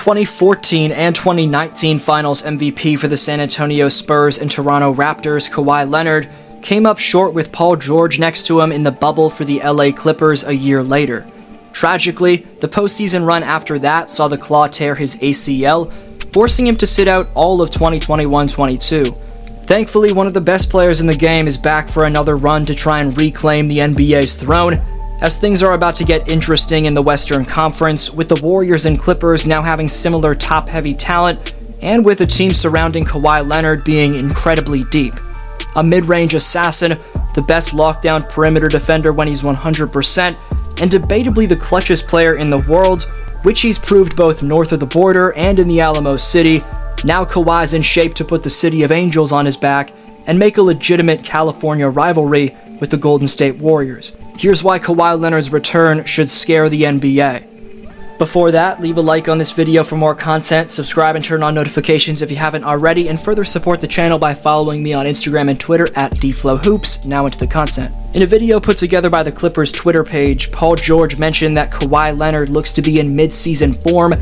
2014 and 2019 Finals MVP for the San Antonio Spurs and Toronto Raptors, Kawhi Leonard, came up short with Paul George next to him in the bubble for the L.A Clippers a year later. Tragically, the postseason run after that saw the Claw tear his ACL, forcing him to sit out all of 2021-22. Thankfully, one of the best players in the game is back for another run to try and reclaim the NBA's throne, as things are about to get interesting in the Western Conference, with the Warriors and Clippers now having similar top-heavy talent, and with a team surrounding Kawhi Leonard being incredibly deep. A mid-range assassin, the best lockdown perimeter defender when he's 100%, and debatably the clutchest player in the world, which he's proved both north of the border and in the Alamo City. Now Kawhi's in shape to put the City of Angels on his back and make a legitimate California rivalry with the Golden State Warriors. Here's why Kawhi Leonard's return should scare the NBA. Before that, leave a like on this video for more content, subscribe and turn on notifications if you haven't already, and further support the channel by following me on Instagram and Twitter at DFlowHoops. Now into the content. In a video put together by the Clippers Twitter page, Paul George mentioned that Kawhi Leonard looks to be in mid-season form.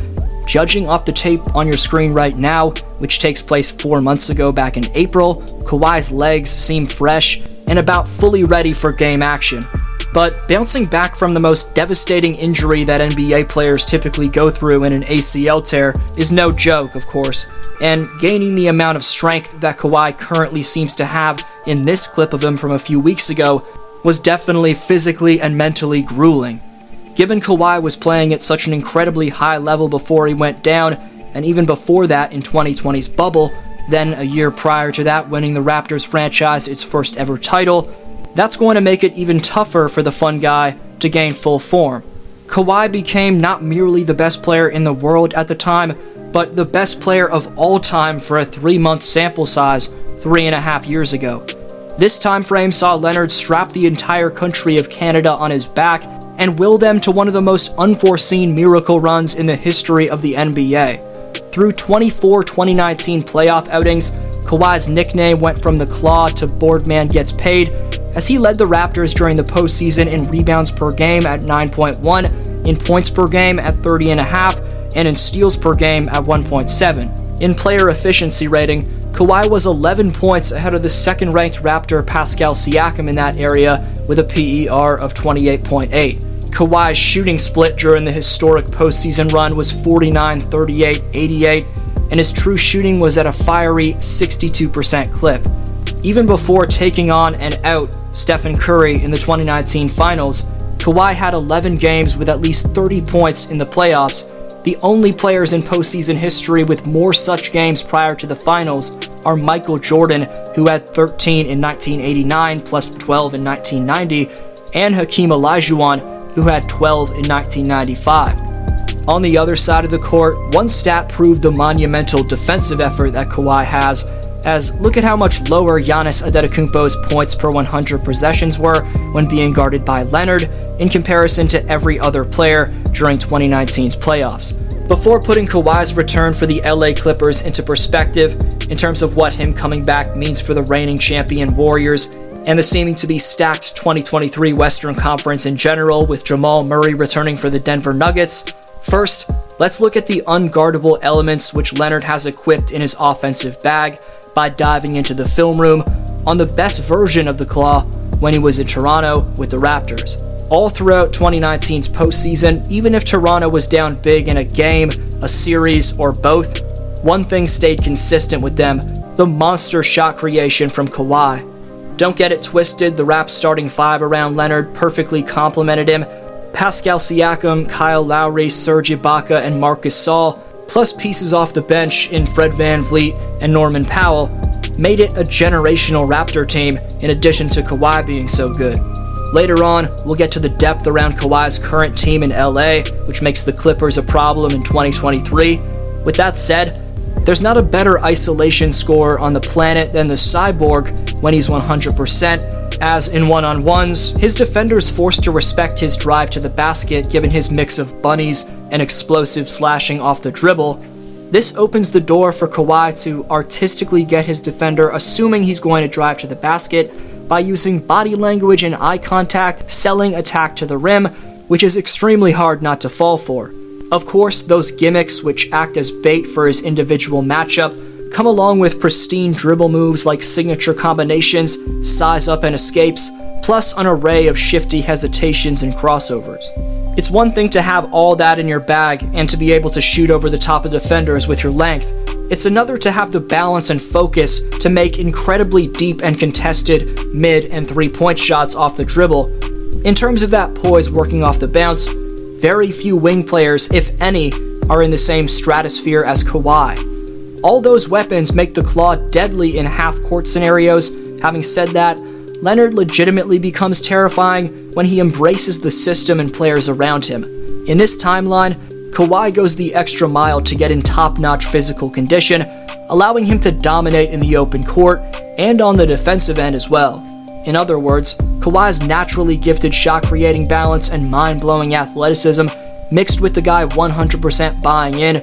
Judging off the tape on your screen right now, which takes place 4 months ago back in April, Kawhi's legs seem fresh and about fully ready for game action. But bouncing back from the most devastating injury that NBA players typically go through in an ACL tear is no joke, of course, and gaining the amount of strength that Kawhi currently seems to have in this clip of him from a few weeks ago was definitely physically and mentally grueling. Given Kawhi was playing at such an incredibly high level before he went down, and even before that in 2020's bubble, then a year prior to that winning the Raptors franchise its first ever title, that's going to make it even tougher for the fun guy to gain full form. Kawhi became not merely the best player in the world at the time, but the best player of all time for a 3-month sample size 3.5 years ago. This time frame saw Leonard strap the entire country of Canada on his back and will them to one of the most unforeseen miracle runs in the history of the NBA. Through 24 2019 playoff outings, Kawhi's nickname went from the Claw to Boardman Gets Paid, as he led the Raptors during the postseason in rebounds per game at 9.1, in points per game at 30.5, and in steals per game at 1.7. In player efficiency rating, Kawhi was 11 points ahead of the second-ranked Raptor Pascal Siakam in that area with a PER of 28.8. Kawhi's shooting split during the historic postseason run was 49, 38, 88, and his true shooting was at a fiery 62% clip. Even before taking on and out Stephen Curry in the 2019 Finals, Kawhi had 11 games with at least 30 points in the playoffs. The only players in postseason history with more such games prior to the Finals are Michael Jordan, who had 13 in 1989 plus 12 in 1990, and Hakeem Olajuwon, who had 12 in 1995. On the other side of the court, one stat proved the monumental defensive effort that Kawhi has, as look at how much lower Giannis Antetokounmpo's points per 100 possessions were when being guarded by Leonard in comparison to every other player during 2019's playoffs. Before putting Kawhi's return for the LA Clippers into perspective in terms of what him coming back means for the reigning champion Warriors and the seeming to be stacked 2023 Western Conference in general, with Jamal Murray returning for the Denver Nuggets, first, let's look at the unguardable elements which Leonard has equipped in his offensive bag by diving into the film room on the best version of the Claw when he was in Toronto with the Raptors. All throughout 2019's postseason, even if Toronto was down big in a game, a series, or both, one thing stayed consistent with them: the monster shot creation from Kawhi. Don't get it twisted, the Raps starting five around Leonard perfectly complemented him. Pascal Siakam, Kyle Lowry, Serge Ibaka, and Marc Gasol, plus pieces off the bench in Fred VanVleet and Norman Powell, made it a generational Raptor team in addition to Kawhi being so good. Later on, we'll get to the depth around Kawhi's current team in LA, which makes the Clippers a problem in 2023. With that said, there's not a better isolation scorer on the planet than the Cyborg when he's 100%, as in one-on-ones, his defenders forced to respect his drive to the basket given his mix of bunnies and explosive slashing off the dribble. This opens the door for Kawhi to artistically get his defender assuming he's going to drive to the basket by using body language and eye contact, selling attack to the rim, which is extremely hard not to fall for. Of course, those gimmicks which act as bait for his individual matchup come along with pristine dribble moves like signature combinations, size up and escapes, plus an array of shifty hesitations and crossovers. It's one thing to have all that in your bag and to be able to shoot over the top of defenders with your length. It's another to have the balance and focus to make incredibly deep and contested mid and three-point shots off the dribble. In terms of that poise working off the bounce, very few wing players, if any, are in the same stratosphere as Kawhi. All those weapons make the claw deadly in half-court scenarios. Having said that, Leonard legitimately becomes terrifying when he embraces the system and players around him. In this timeline, Kawhi goes the extra mile to get in top-notch physical condition, allowing him to dominate in the open court and on the defensive end as well. In other words, Kawhi's naturally gifted shot-creating balance and mind-blowing athleticism, mixed with the guy 100% buying in,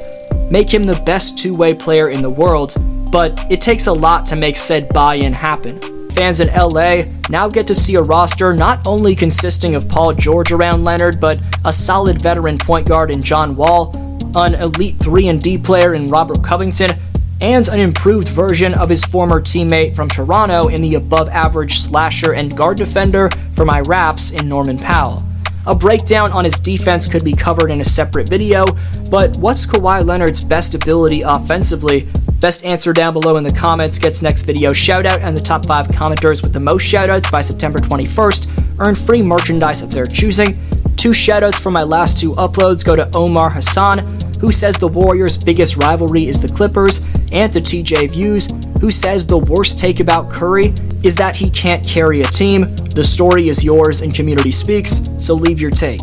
make him the best two-way player in the world, but it takes a lot to make said buy-in happen. Fans in LA now get to see a roster not only consisting of Paul George around Leonard, but a solid veteran point guard in John Wall, an elite 3-and-D player in Robert Covington, and an improved version of his former teammate from Toronto in the above-average slasher and guard defender for my Raps in Norman Powell. A breakdown on his defense could be covered in a separate video, but what's Kawhi Leonard's best ability offensively? Best answer down below in the comments gets next video shoutout, and the top 5 commenters with the most shoutouts by September 21st earn free merchandise of their choosing. 2 shoutouts from my last 2 uploads go to Omar Hassan, who says the Warriors' biggest rivalry is the Clippers, and to TJ Views, who says the worst take about Curry is that he can't carry a team. The story is yours and community speaks, so leave your take.